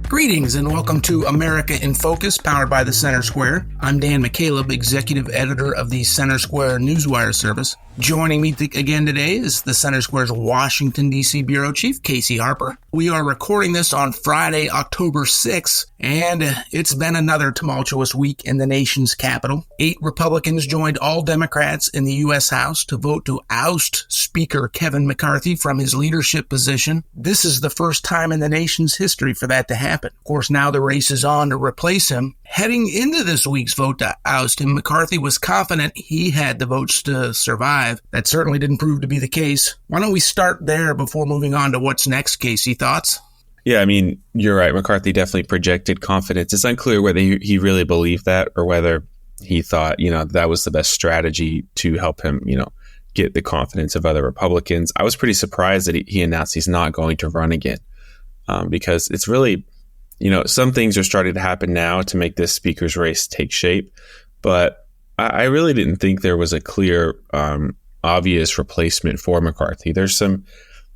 Greetings and welcome to America in Focus, powered by the Center Square. I'm Dan McCaleb, Executive Editor of the Center Square Newswire service. Joining me again today is the Center Square's Washington, D.C. Bureau Chief, Casey Harper. We are recording this on Friday, October 6th, and it's been another tumultuous week in the nation's capital. 8 Republicans joined all Democrats in the U.S. House to vote to oust Speaker Kevin McCarthy from his leadership position. This is the first time in the nation's history for that to happen. Of course, now the race is on to replace him. Heading into this week's vote to oust him, McCarthy was confident he had the votes to survive. That certainly didn't prove to be the case. Why don't we start there before moving on to what's next, Casey? Thoughts? Yeah, I mean, you're right. McCarthy definitely projected confidence. It's unclear whether he really believed that or whether he thought, that was the best strategy to help him, get the confidence of other Republicans. I was pretty surprised that he announced he's not going to run again because it's really, some things are starting to happen now to make this speaker's race take shape. But I really didn't think there was a clear, obvious replacement for McCarthy. There's some,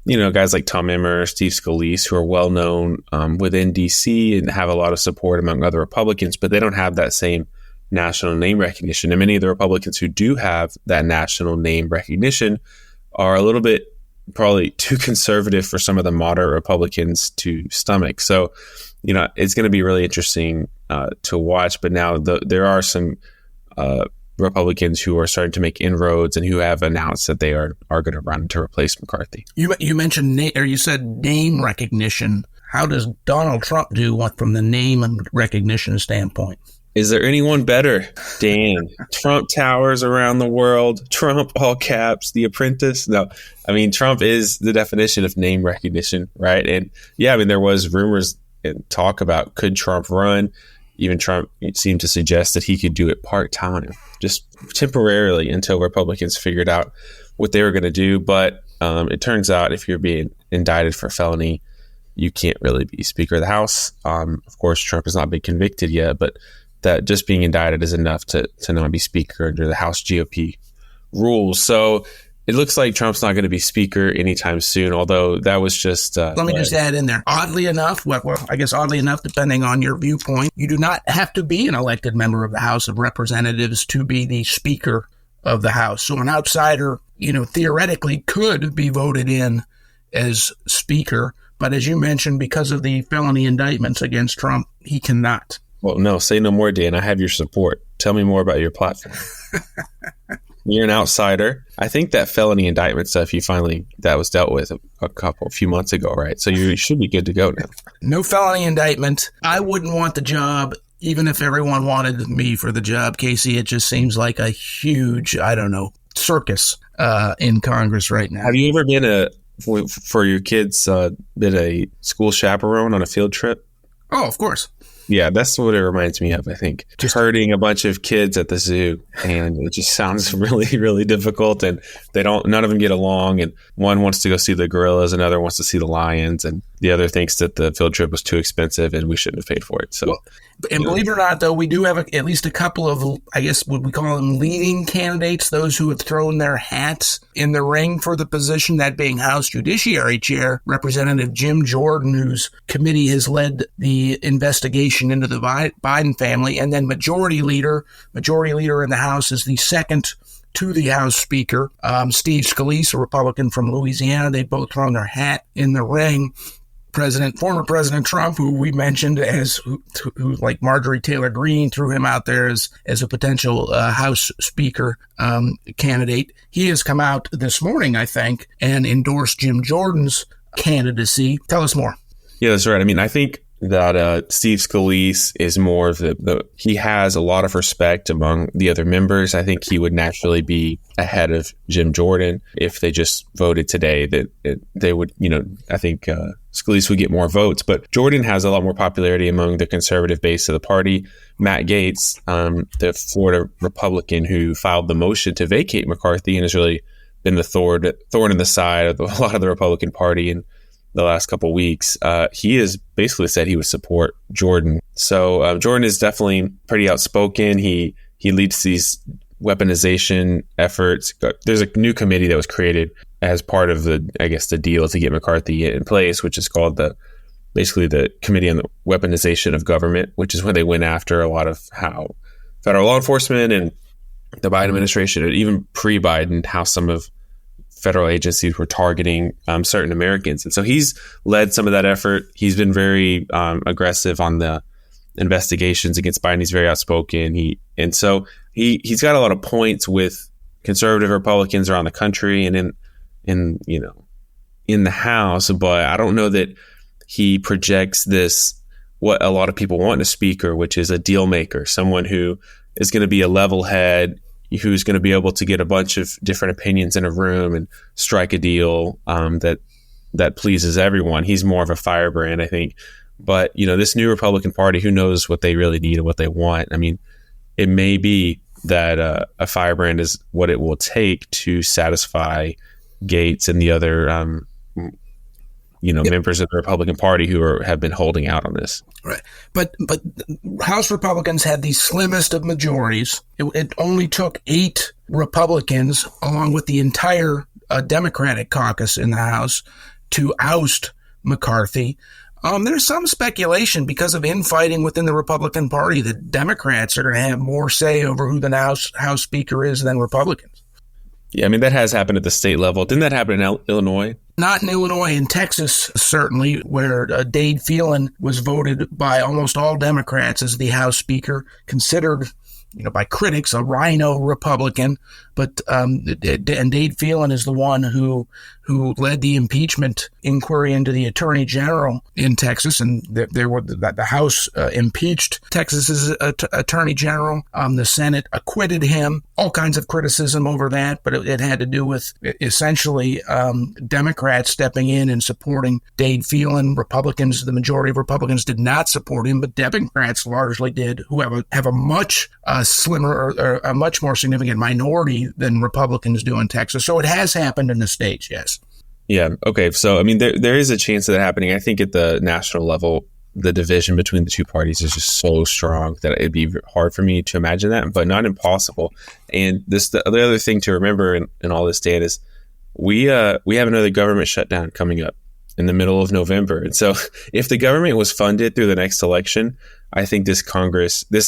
guys like Tom Emmer, Steve Scalise, who are well known within DC and have a lot of support among other Republicans, but they don't have that same national name recognition. And many of the Republicans who do have that national name recognition are a little bit probably too conservative for some of the moderate Republicans to stomach. So, it's going to be really interesting to watch. But now there are some Republicans who are starting to make inroads and who have announced that they are going to run to replace McCarthy. You mentioned you said name recognition. How does Donald Trump do from the name and recognition standpoint? Is there anyone better, Dan? Trump towers around the world. Trump, all caps, The Apprentice. No, I mean, Trump is the definition of name recognition, right? And yeah, I mean, there was rumors and talk about could Trump run. Even Trump seemed to suggest that he could do it part-time, just temporarily until Republicans figured out what they were going to do. But it turns out if you're being indicted for felony, you can't really be Speaker of the House. Of course, Trump has not been convicted yet, but that just being indicted is enough to not be Speaker under the House GOP rules. So it looks like Trump's not going to be Speaker anytime soon, although that was just... Let me just add in there. Oddly enough, depending on your viewpoint, you do not have to be an elected member of the House of Representatives to be the Speaker of the House. So an outsider, theoretically could be voted in as Speaker. But as you mentioned, because of the felony indictments against Trump, he cannot. Well, no, say no more, Dan. I have your support. Tell me more about your platform. You're an outsider. I think that felony indictment stuff that was dealt with a few months ago, right? So you should be good to go now. No felony indictment. I wouldn't want the job, even if everyone wanted me for the job, Casey. It just seems like a huge, circus in Congress right now. Have you ever been for your kids, been a school chaperone on a field trip? Oh, of course. Yeah, that's what it reminds me of, I think. Just herding a bunch of kids at the zoo, and it just sounds really, really difficult, and none of them get along, and one wants to go see the gorillas, another wants to see the lions, and the other thinks that the field trip was too expensive and we shouldn't have paid for it. So, believe it or not, though, we do have at least a couple of, I guess, what we call them leading candidates, those who have thrown their hats in the ring for the position, that being House Judiciary Chair, Representative Jim Jordan, whose committee has led the investigation into the Biden family, and then Majority Leader in the House is the second to the House Speaker, Steve Scalise, a Republican from Louisiana. They both thrown their hat in the ring. Former President Trump, who we mentioned who like Marjorie Taylor Greene, threw him out there as a potential House Speaker candidate. He has come out this morning, I think, and endorsed Jim Jordan's candidacy. Tell us more. Yeah, that's right. I mean, I think that Steve Scalise is more of he has a lot of respect among the other members. I think he would naturally be ahead of Jim Jordan if they just voted today. They would, I think Scalise would get more votes. But Jordan has a lot more popularity among the conservative base of the party. Matt Gaetz, the Florida Republican who filed the motion to vacate McCarthy and has really been the thorn in the side of a lot of the Republican Party in the last couple of weeks, he has basically said he would support Jordan. So Jordan is definitely pretty outspoken. He leads these weaponization efforts. There's a new committee that was created as part of the deal to get McCarthy in place, which is called the basically the Committee on the Weaponization of Government, which is when they went after a lot of how federal law enforcement and the Biden administration, and even pre-Biden, how some of federal agencies were targeting certain Americans. And so he's led some of that effort. He's been very aggressive on the investigations against Biden. He's very outspoken. He's got a lot of points with conservative Republicans around the country and in the House, but I don't know that he projects this, what a lot of people want in a speaker, which is a deal maker, someone who is going to be a level head, who's going to be able to get a bunch of different opinions in a room and strike a deal that pleases everyone. He's more of a firebrand, I think. But, this new Republican Party, who knows what they really need and what they want? I mean, it may be that a firebrand is what it will take to satisfy Gaetz and the other members of the Republican Party who have been holding out on this. Right. But House Republicans had the slimmest of majorities. It only took 8 Republicans, along with the entire Democratic caucus in the House, to oust McCarthy. There's some speculation because of infighting within the Republican Party that Democrats are going to have more say over who the House Speaker is than Republicans. Yeah, I mean, that has happened at the state level. Didn't that happen in Illinois? Not in Illinois, in Texas, certainly, where Dade Phelan was voted by almost all Democrats as the House Speaker, considered, by critics, a rhino Republican. But and Dade Phelan is the one who led the impeachment inquiry into the Attorney General in Texas, and the House impeached Texas's Attorney General. The Senate acquitted him. All kinds of criticism over that, but it had to do with essentially Democrats stepping in and supporting Dade Phelan. Republicans, the majority of Republicans, did not support him, but Democrats largely did, who have a much slimmer or a much more significant minority than Republicans do in Texas. So it has happened in the states, yes. Yeah. Okay. So, I mean, there is a chance of that happening. I think at the national level, the division between the two parties is just so strong that it'd be hard for me to imagine that, but not impossible. And the other thing to remember in all this, Dan, is we have another government shutdown coming up in the middle of November. And so if the government was funded through the next election, I think this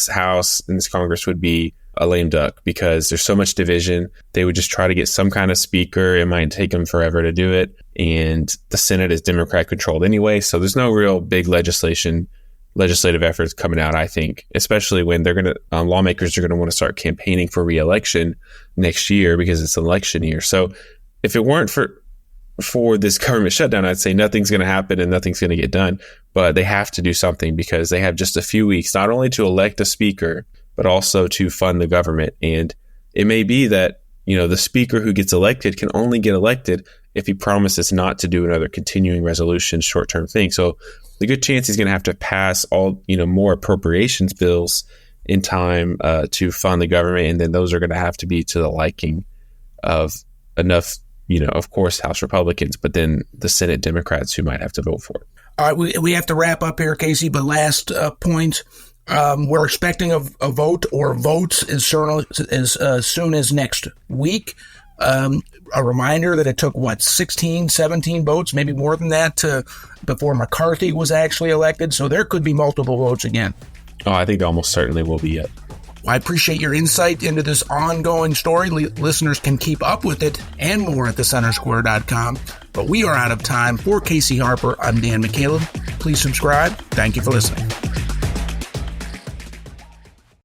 House and this Congress would be a lame duck because there's so much division. They would just try to get some kind of speaker. It might take them forever to do it. And the Senate is Democrat controlled anyway. So there's no real big legislative efforts coming out, I think, especially when lawmakers are going to want to start campaigning for re-election next year because it's an election year. So if it weren't for this government shutdown, I'd say nothing's going to happen and nothing's going to get done. But they have to do something because they have just a few weeks, not only to elect a speaker, but also to fund the government. And it may be that, the speaker who gets elected can only get elected if he promises not to do another continuing resolution short-term thing. So the good chance he's going to have to pass all, more appropriations bills in time to fund the government. And then those are going to have to be to the liking of enough, of course, House Republicans, but then the Senate Democrats who might have to vote for it. All right, we have to wrap up here, Casey, but last point. We're expecting a vote or votes as soon as next week. A reminder that it took, 16, 17 votes, maybe more than that, before McCarthy was actually elected. So there could be multiple votes again. Oh, I think almost certainly will be it. I appreciate your insight into this ongoing story. Listeners can keep up with it and more at thecentersquare.com. But we are out of time. For Casey Harper, I'm Dan McCaleb. Please subscribe. Thank you for listening.